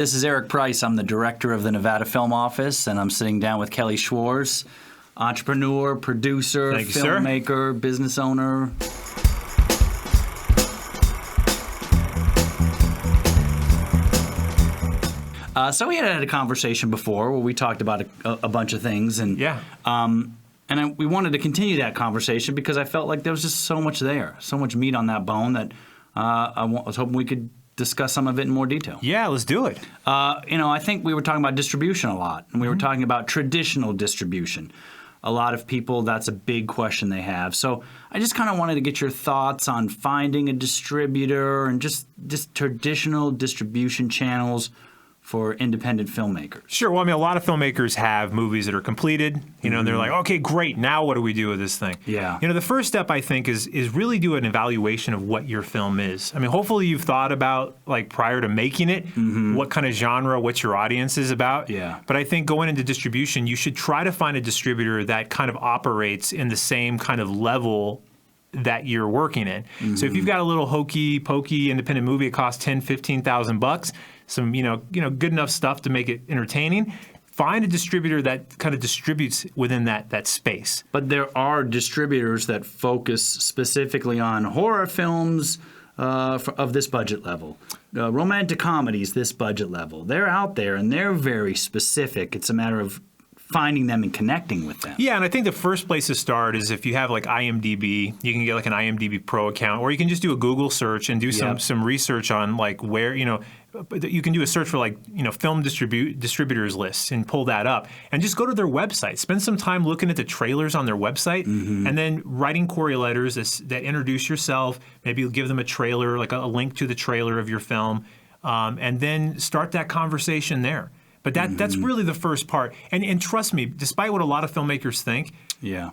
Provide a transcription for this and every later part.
This is Eric Price. I'm the director of the Nevada Film Office, and I'm sitting down with Kelly Schwarze, entrepreneur, producer, Thank you, filmmaker, business owner. So we had a conversation before where we talked about a bunch of things, and we wanted to continue that conversation because I felt like there was just so much there, so much meat on that bone that I was hoping we could discuss some of it in more detail. Yeah, let's do it. I think we were talking about distribution a lot, and we were talking about traditional distribution. A lot of people, that's a big question they have. So I just kind of wanted to get your thoughts on finding a distributor and just traditional distribution channels for independent filmmakers. Sure. Well, I mean, a lot of filmmakers have movies that are completed, and they're like, okay, great, now what do we do with this thing? Yeah. The first step, I think, is really do an evaluation of what your film is. I mean, hopefully you've thought about, like, prior to making it, what kind of genre, what your audience is about. Yeah. But I think going into distribution, you should try to find a distributor that kind of operates in the same kind of level that you're working in. So if you've got a little hokey pokey independent movie, it costs $10,000-$15,000, some good enough stuff to make it entertaining, find a distributor that kind of distributes within that space. But there are distributors that focus specifically on horror films of this budget level, romantic comedies this budget level. They're out there and they're very specific. It's a matter of finding them and connecting with them. Yeah, and I think the first place to start is if you have like IMDb, you can get like an IMDb Pro account, or you can just do a Google search and do some research on like where, you can do a search for like, film distributors lists and pull that up and just go to their website. Spend some time looking at the trailers on their website and then writing query letters that introduce yourself. Maybe you'll give them a trailer, like a link to the trailer of your film, and then start that conversation there. But that's really the first part. And trust me, despite what a lot of filmmakers think,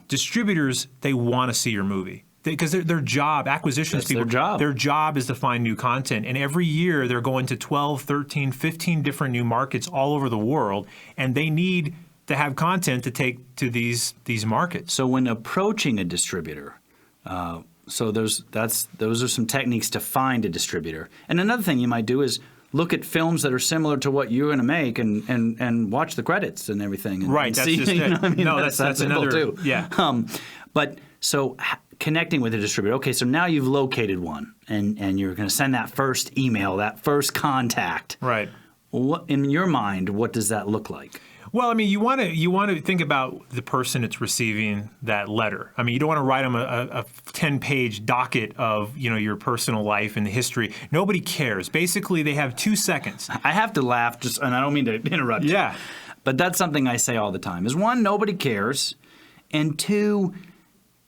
distributors, they want to see your movie. Because their job, acquisitions people, their job is to find new content. And every year they're going to 12, 13, 15 different new markets all over the world. And they need to have content to take to these markets. So when approaching a distributor, those are some techniques to find a distributor. And another thing you might do is look at films that are similar to what you're going to make and watch the credits and everything. And, right, and that's see, just it. No, that's another, too. Yeah. But so connecting with a distributor, okay, so now you've located one and you're going to send that first email, that first contact. Right. What, in your mind, what does that look like? Well, I mean, you want to think about the person that's receiving that letter. I mean, you don't want to write them a 10-page docket of your personal life and the history. Nobody cares. Basically, they have 2 seconds. I have to laugh, and I don't mean to interrupt you. Yeah. But that's something I say all the time. Is one, nobody cares, and two,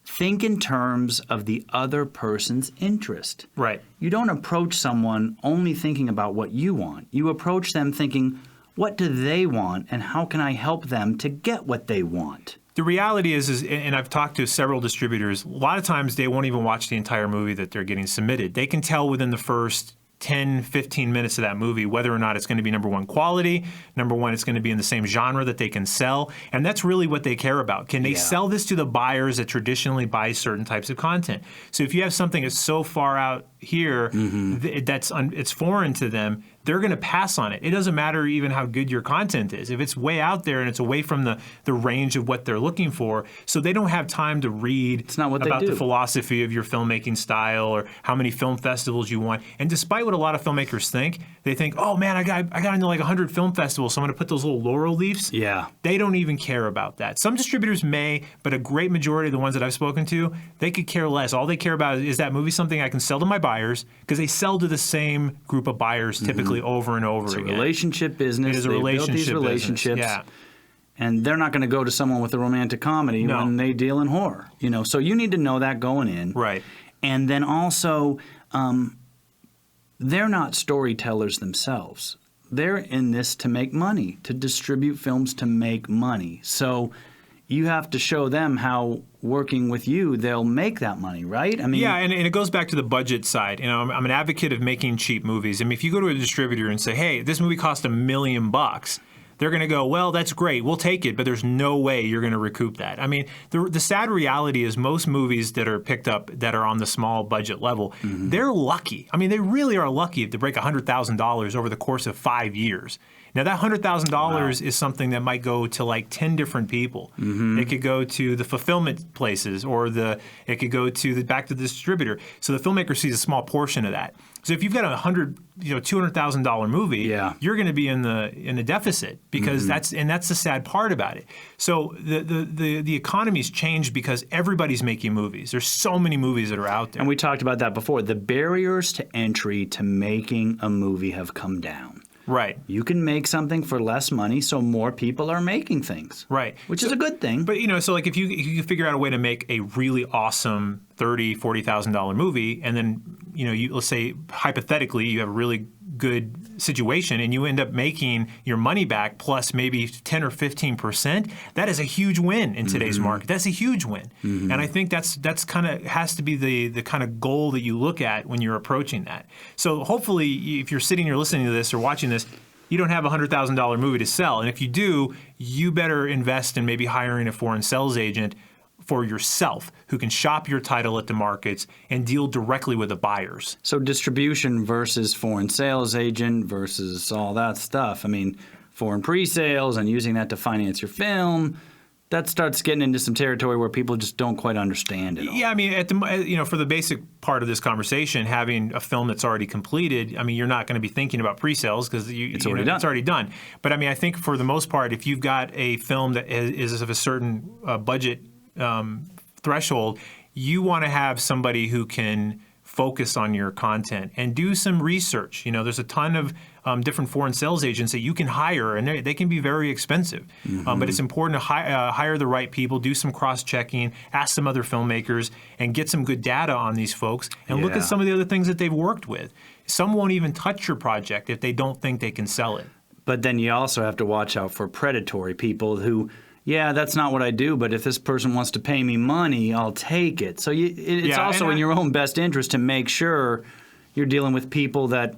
think in terms of the other person's interest. Right. You don't approach someone only thinking about what you want. You approach them thinking, what do they want, and how can I help them to get what they want? The reality is, and I've talked to several distributors, a lot of times they won't even watch the entire movie that they're getting submitted. They can tell within the first 10, 15 minutes of that movie whether or not it's going to be number one quality, number one it's going to be in the same genre that they can sell, and that's really what they care about. Can they sell this to the buyers that traditionally buy certain types of content? So if you have something that's so far out here it's foreign to them, they're going to pass on it. It doesn't matter even how good your content is. If it's way out there and it's away from the range of what they're looking for, so they don't have time to read about the philosophy of your filmmaking style or how many film festivals you want. And despite what a lot of filmmakers think, they think, oh man, I got into like 100 film festivals, so I'm going to put those little laurel leaves. Yeah. They don't even care about that. Some distributors may, but a great majority of the ones that I've spoken to, they could care less. All they care about is that movie something I can sell to my buyers, because they sell to the same group of buyers typically over and over again. It's a relationship business. It is a relationship built these relationships. Yeah. And they're not going to go to someone with a romantic comedy when they deal in horror. So you need to know that going in. Right. And then also, they're not storytellers themselves. They're in this to make money, to distribute films to make money. So you have to show them how working with you, they'll make that money, right? I mean, yeah, and it goes back to the budget side. I'm an advocate of making cheap movies. I mean, if you go to a distributor and say, hey, this movie cost $1 million, they're going to go, well, that's great, we'll take it, but there's no way you're going to recoup that. I mean, the sad reality is most movies that are picked up that are on the small budget level, they're lucky. I mean, they really are lucky if they break $100,000 over the course of 5 years. Now, that $100,000 is something that might go to like 10 different people. It could go to the fulfillment places, or it could go to back to the distributor. So the filmmaker sees a small portion of that. So if you've got a $200,000 movie, you're going to be in the deficit, because that's the sad part about it. So the economy's changed because everybody's making movies. There's so many movies that are out there. And we talked about that before. The barriers to entry to making a movie have come down. Right. You can make something for less money, so more people are making things. Right. Which is a good thing. But, so like if you figure out a way to make a really awesome $30,000, $40,000 movie, and then, let's say hypothetically you have a really good situation and you end up making your money back plus maybe 10 or 15%, that is a huge win in today's market. That's a huge win. And I think that's kind of has to be the kind of goal that you look at when you're approaching that. So hopefully if you're sitting here listening to this or watching this, you don't have a $100,000 movie to sell. And if you do, you better invest in maybe hiring a foreign sales agent for yourself who can shop your title at the markets and deal directly with the buyers. So distribution versus foreign sales agent versus all that stuff. I mean, foreign pre-sales and using that to finance your film, that starts getting into some territory where people just don't quite understand it all. Yeah, I mean, for the basic part of this conversation, having a film that's already completed, I mean, you're not going to be thinking about pre-sales because it's already done. But I mean, I think for the most part, if you've got a film that is of a certain budget threshold, you want to have somebody who can focus on your content and do some research. There's a ton of different foreign sales agents that you can hire, and they can be very expensive. But it's important to hire the right people, do some cross-checking, ask some other filmmakers, and get some good data on these folks, and look at some of the other things that they've worked with. Some won't even touch your project if they don't think they can sell it. But then you also have to watch out for predatory people who, that's not what I do, but if this person wants to pay me money, I'll take it. So it's also in your own best interest to make sure you're dealing with people that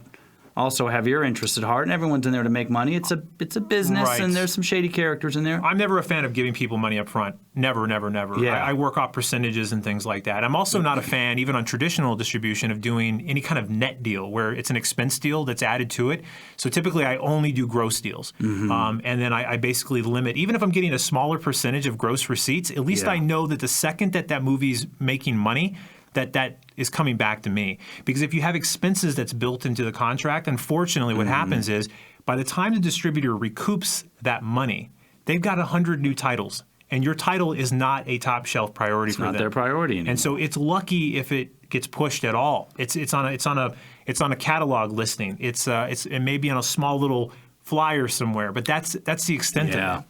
also have your interest at heart, and everyone's in there to make money. It's a business, and there's some shady characters in there. I'm never a fan of giving people money up front. Never, never, never. Yeah. I work off percentages and things like that. I'm also not a fan, even on traditional distribution, of doing any kind of net deal where it's an expense deal that's added to it. So typically I only do gross deals. And then I basically limit, even if I'm getting a smaller percentage of gross receipts, at least I know that the second that movie's making money, that is coming back to me. Because if you have expenses that's built into the contract, unfortunately what happens is by the time the distributor recoups that money, they've got 100 new titles. And your title is not a top shelf priority for them. It's not their priority anymore. And so it's lucky if it gets pushed at all. It's on a catalog listing. It may be on a small little flyer somewhere, but that's the extent of it.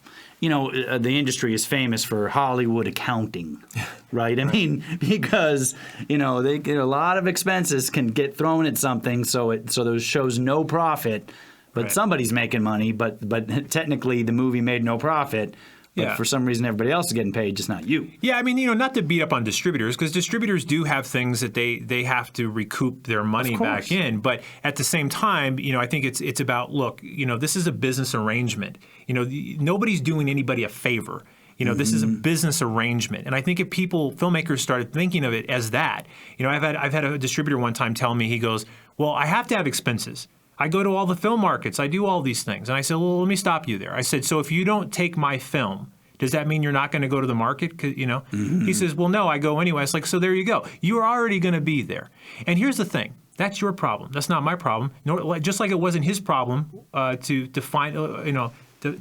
The industry is famous for Hollywood accounting, right? I mean, because they get a lot of expenses can get thrown at something, so those shows no profit, but somebody's making money. But technically, the movie made no profit. But for some reason, everybody else is getting paid, just not you. Yeah, I mean, not to beat up on distributors, because distributors do have things that they have to recoup their money back in. But at the same time, I think it's about, look, this is a business arrangement. Nobody's doing anybody a favor. This is a business arrangement. And I think if filmmakers started thinking of it as that, I've had a distributor one time tell me, he goes, well, I have to have expenses. I go to all the film markets. I do all these things. And I said, well, let me stop you there. I said, so if you don't take my film, does that mean you're not going to go to the market? He says, well, no, I go anyway. I was like, so there you go. You're already going to be there. And here's the thing. That's your problem. That's not my problem. Just like it wasn't his problem to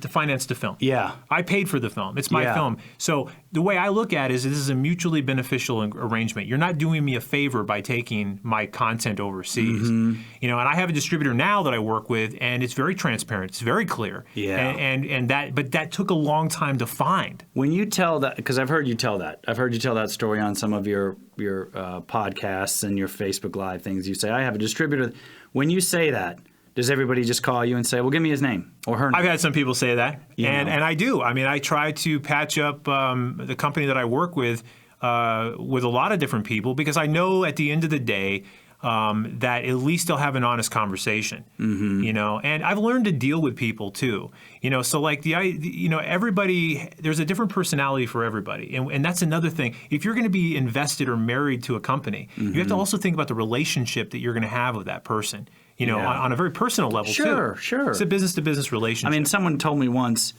finance the film. Yeah. I paid for the film. It's my film. So the way I look at it is this is a mutually beneficial arrangement. You're not doing me a favor by taking my content overseas. And I have a distributor now that I work with, and it's very transparent. It's very clear. Yeah. But that took a long time to find. When you tell that, because I've heard you tell that story on some of your podcasts and your Facebook Live things. You say, I have a distributor. When you say that, does everybody just call you and say, well, give me his name or her name? I've had some people say that, and I do. I mean, I try to patch up the company that I work with a lot of different people, because I know at the end of the day, that at least they'll have an honest conversation, you know. And I've learned to deal with people too, you know. So like everybody, there's a different personality for everybody, and that's another thing. If you're going to be invested or married to a company, you have to also think about the relationship that you're going to have with that person, you know, on a very personal level too. Sure. It's a business to business relationship. I mean, someone told me once,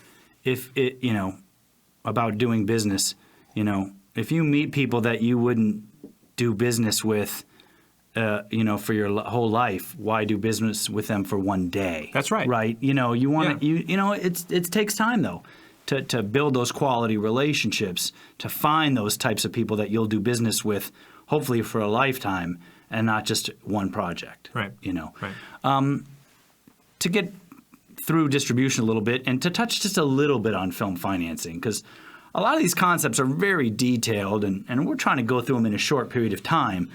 about doing business, you know, if you meet people that you wouldn't do business with, for your whole life, why do business with them for one day? That's right. Right. You know, you want to, it takes time though to build those quality relationships, to find those types of people that you'll do business with, hopefully for a lifetime and not just one project. Right. You know, right. To get through distribution a little bit and to touch just a little bit on film financing, because a lot of these concepts are very detailed and we're trying to go through them in a short period of time.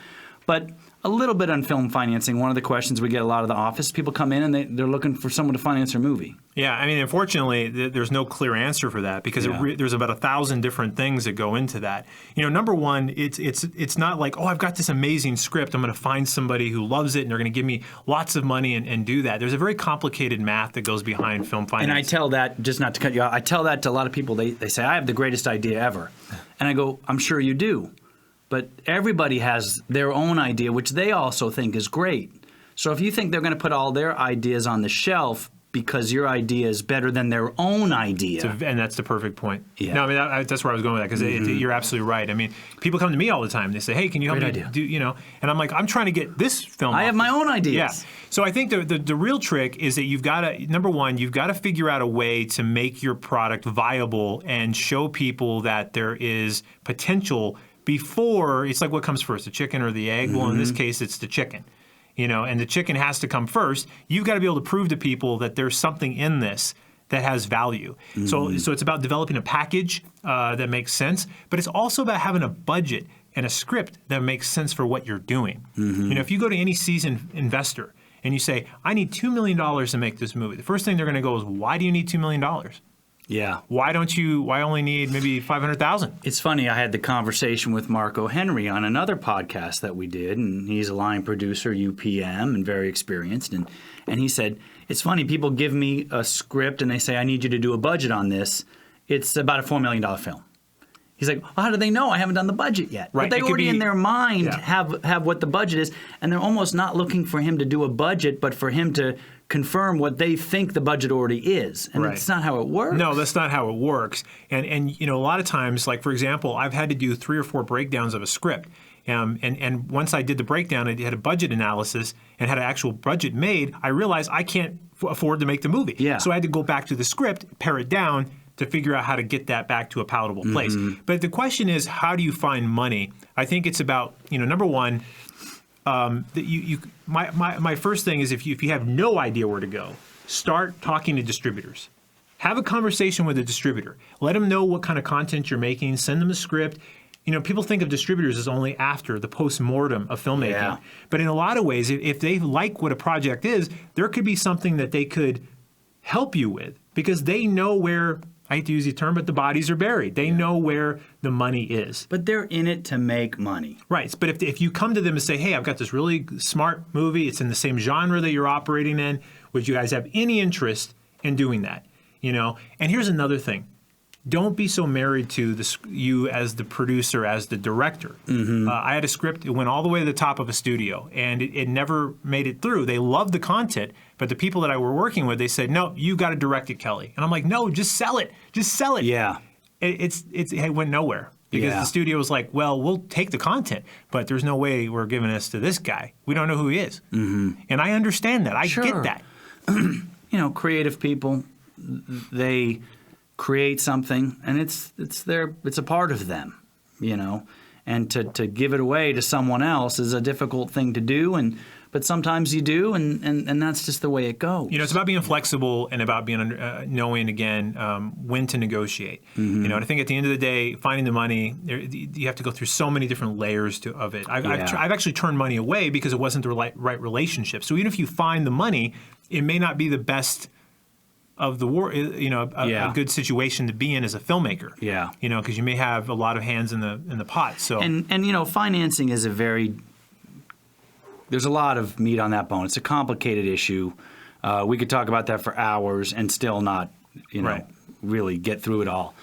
But a little bit on film financing, one of the questions we get a lot of the office, people come in and they're looking for someone to finance their movie. Yeah, I mean, unfortunately, there's no clear answer for that because there's about 1,000 different things that go into that. You know, number one, it's not like, oh, I've got this amazing script, I'm going to find somebody who loves it and they're going to give me lots of money and do that. There's a very complicated math that goes behind film financing. And I tell that, just not to cut you off, I tell that to a lot of people. They say, I have the greatest idea ever. And I go, I'm sure you do. But everybody has their own idea, which they also think is great. So if you think they're going to put all their ideas on the shelf because your idea is better than their own idea. And that's the perfect point. Yeah. No, I mean, that's where I was going with that because you're absolutely right. I mean, people come to me all the time. They say, hey, can you help me do, you know? And I'm like, I'm trying to get this film I have my own ideas. Yeah. So I think the real trick is that you've got to, number one, you've got to figure out a way to make your product viable and show people that there is potential before. It's like what comes first, the chicken or the egg? Well, in this case, it's the chicken. You know, and the chicken has to come first. You've got to be able to prove to people that there's something in this that has value. So it's about developing a package that makes sense, but it's also about having a budget and a script that makes sense for what you're doing. You know, if you go to any seasoned investor and you say, I need $2 million to make this movie, the first thing they're going to go is, why do you need $2 million? Yeah. Why only need maybe 500,000? It's funny, I had the conversation with Marco Henry on another podcast that we did, and he's a line producer, UPM, and very experienced. And he said, it's funny, people give me a script and they say, I need you to do a budget on this. It's about a $4 million film. He's like, well, how do they know? I haven't done the budget yet. Right. But they already in their mind have what the budget is, and they're almost not looking for him to do a budget, but for him to confirm what they think the budget already is. And that's not how it works. No, that's not how it works. And you know, a lot of times, like for example, I've had to do 3 or 4 breakdowns of a script. And once I did the breakdown, I had a budget analysis and had an actual budget made, I realized I can't afford to make the movie. Yeah. So I had to go back to the script, pare it down to figure out how to get that back to a palatable place. But the question is, how do you find money? I think it's about, you know, number one, my first thing is if you have no idea where to go, start talking to distributors. Have a conversation with a distributor. Let them know what kind of content you're making. Send them a script. You know, people think of distributors as only after the post-mortem of filmmaking. Yeah. But in a lot of ways, if they like what a project is, there could be something that they could help you with because they know where, I hate to use the term, but the bodies are buried. They know where the money is. But they're in it to make money. Right. But if you come to them and say, hey, I've got this really smart movie. It's in the same genre that you're operating in. Would you guys have any interest in doing that? You know. And here's another thing. Don't be so married to you as the producer, as the director. I had a script. It went all the way to the top of a studio, and it never made it through. They loved the content, but the people that I were working with, they said, no, you got to direct it, Kelly. And I'm like, no, just sell it. Just sell it. Yeah. It went nowhere because the studio was like, well, we'll take the content, but there's no way we're giving this to this guy. We don't know who he is. And I understand that. I get that. You know, creative people, they create something, and it's a part of them, you know, and to give it away to someone else is a difficult thing to do, but sometimes you do, and that's just the way it goes. You know, it's about being flexible and about being knowing again when to negotiate. You know, and I think at the end of the day, finding the money, you have to go through so many different layers of it. I've actually turned money away because it wasn't the right relationship. So even if you find the money, it may not be the best of the war, you know, a good situation to be in as a filmmaker. Yeah. You know, because you may have a lot of hands in the pot. So and you know, financing is a very there's a lot of meat on that bone. It's a complicated issue. We could talk about that for hours and still not, Right. really get through it all.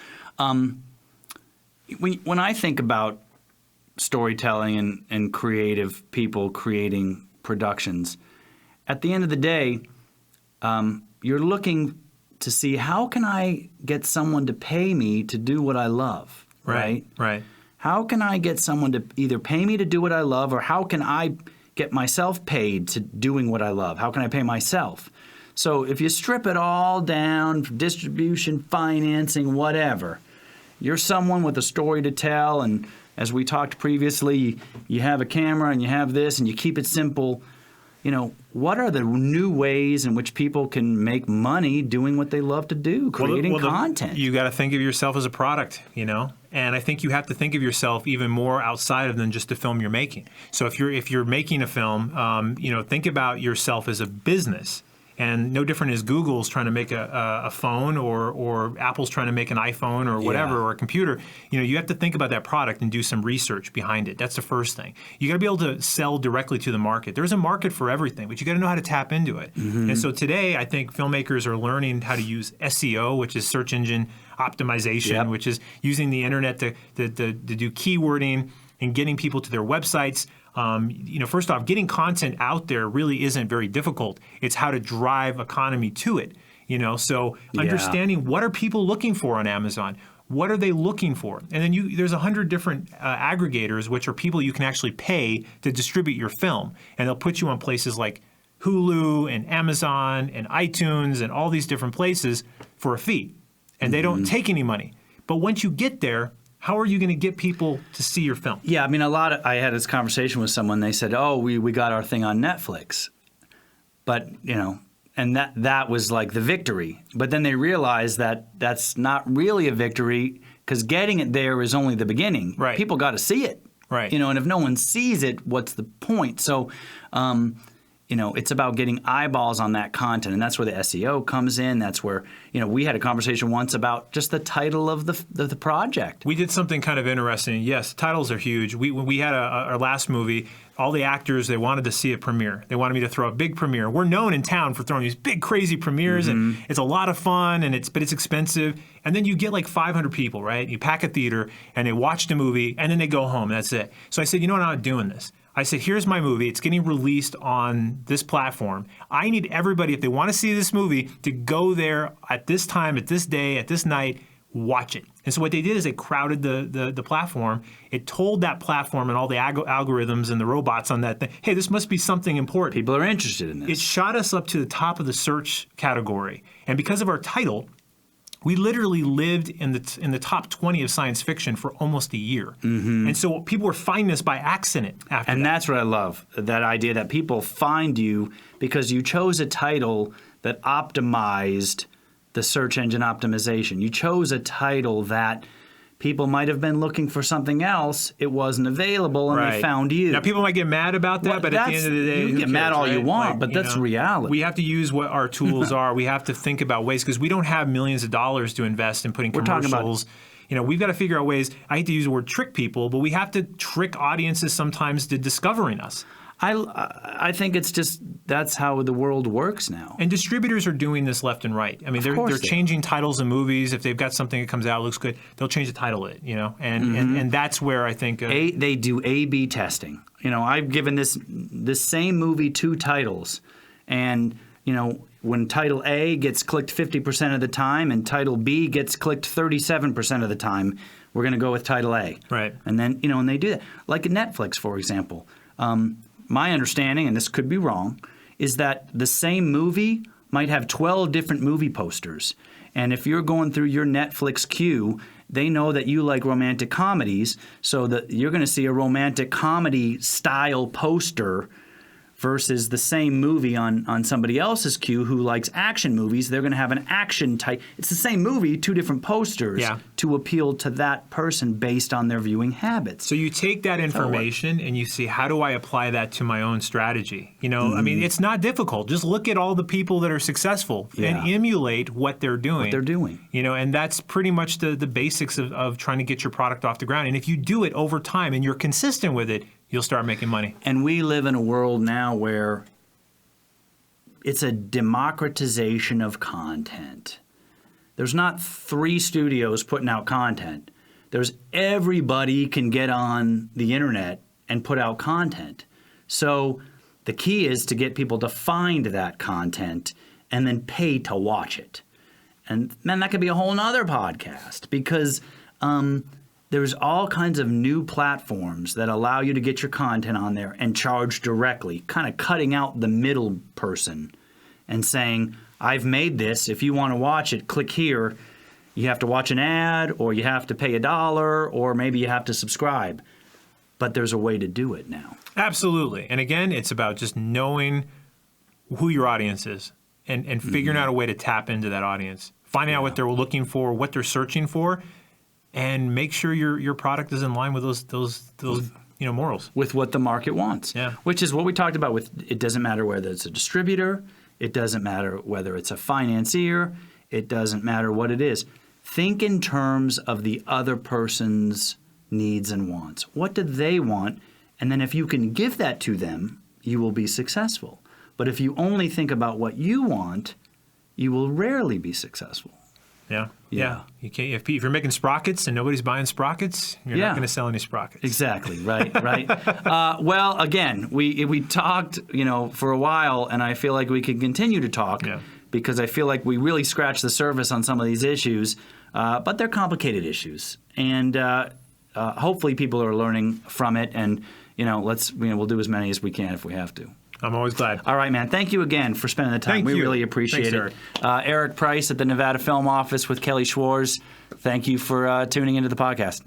When I think about storytelling and creative people creating productions, at the end of the day, you're looking to see how can I get someone to pay me to do what I love, right? Right. How can I get someone to either pay me to do what I love, or how can I get myself paid to doing what I love? How can I pay myself? So if you strip it all down, distribution, financing, whatever, you're someone with a story to tell, and as we talked previously, you have a camera and you have this and you keep it simple. What are the new ways in which people can make money doing what they love to do, creating content? You got to think of yourself as a product, and I think you have to think of yourself even more outside of than just the film you're making. So if you're making a film, think about yourself as a business. And no different as Google's trying to make a phone or Apple's trying to make an iPhone or whatever, or a computer. You have to think about that product and do some research behind it. That's the first thing. You got to be able to sell directly to the market. There's a market for everything, but you got to know how to tap into it. Mm-hmm. And so today, I think filmmakers are learning how to use SEO, which is search engine optimization, which is using the internet to do keywording and getting people to their websites. First off, getting content out there really isn't very difficult. It's how to drive economy to it. So understanding what are people looking for on Amazon, what are they looking for, and then there's 100 different aggregators, which are people you can actually pay to distribute your film, and they'll put you on places like Hulu and Amazon and iTunes and all these different places for a fee, and they don't take any money. But once you get there, how are you going to get people to see your film? Yeah, I had this conversation with someone. They said, "Oh, we got our thing on Netflix," but and that was like the victory. But then they realized that that's not really a victory because getting it there is only the beginning. Right. People got to see it. Right. And if no one sees it, what's the point? So, it's about getting eyeballs on that content, and that's where the SEO comes in. That's where, we had a conversation once about just the title of the project. We did something kind of interesting. Yes, titles are huge. We had our last movie. All the actors, they wanted to see a premiere. They wanted me to throw a big premiere. We're known in town for throwing these big, crazy premieres, and it's a lot of fun, but it's expensive. And then you get like 500 people, right? You pack a theater, and they watch the movie, and then they go home. That's it. So I said, I'm not doing this. I said, here's my movie. It's getting released on this platform. I need everybody, if they want to see this movie, to go there at this time, at this day, at this night, watch it. And so what they did is they crowded the platform. It told that platform and all the algorithms and the robots on that thing, hey, this must be something important. People are interested in this. It shot us up to the top of the search category. And because of our title, we literally lived in the top 20 of science fiction for almost a year. Mm-hmm. And so people were finding us by accident after that. And that's what I love, that idea that people find you because you chose a title that optimized the search engine optimization. You chose a title that people might have been looking for something else. It wasn't available, and they found you. Now, people might get mad about that, but at the end of the day, you can get mad all you want, but that's reality. We have to use what our tools are. We have to think about ways, because we don't have millions of dollars to invest in putting commercials. We've got to figure out ways. I hate to use the word trick people, but we have to trick audiences sometimes to discovering us. I think it's just that's how the world works now. And distributors are doing this left and right. They're changing titles of movies. If they've got something that comes out looks good, they'll change the title of it. And that's where I think they do A/B testing. I've given this same movie 2 titles, and when title A gets clicked 50% of the time and title B gets clicked 37% of the time, we're going to go with title A. Right. And then and they do that. Like Netflix, for example. My understanding, and this could be wrong, is that the same movie might have 12 different movie posters. And if you're going through your Netflix queue, they know that you like romantic comedies, so that you're going to see a romantic comedy style poster versus the same movie on somebody else's queue who likes action movies. They're going to have an action type. It's the same movie, 2 different posters to appeal to that person based on their viewing habits. So you take that information and you see, how do I apply that to my own strategy? It's not difficult. Just look at all the people that are successful and emulate what they're doing. And that's pretty much the basics of trying to get your product off the ground. And if you do it over time and you're consistent with it, you'll start making money. And we live in a world now where it's a democratization of content. There's not 3 studios putting out content. There's everybody can get on the internet and put out content. So the key is to get people to find that content and then pay to watch it. And man, that could be a whole nother podcast, because there's all kinds of new platforms that allow you to get your content on there and charge directly, kind of cutting out the middle person and saying, I've made this. If you want to watch it, click here. You have to watch an ad, or you have to pay $1, or maybe you have to subscribe. But there's a way to do it now. Absolutely. And again, it's about just knowing who your audience is and figuring out a way to tap into that audience, finding out what they're looking for, what they're searching for, and make sure your product is in line with those morals. With what the market wants. Yeah. Which is what we talked about with, it doesn't matter whether it's a distributor, it doesn't matter whether it's a financier, it doesn't matter what it is. Think in terms of the other person's needs and wants. What do they want? And then if you can give that to them, you will be successful. But if you only think about what you want, you will rarely be successful. Yeah. You can't, if you're making sprockets and nobody's buying sprockets, you're not going to sell any sprockets. Exactly. Right. Well, again, we talked, for a while, and I feel like we can continue to talk because I feel like we really scratched the surface on some of these issues, but they're complicated issues, and hopefully people are learning from it. And we'll do as many as we can if we have to. I'm always glad. All right, man. Thank you again for spending the time. Thank we you. really appreciate Thanks, it. Eric Price at the Nevada Film Office with Kelly Schwarze. Thank you for tuning into the podcast.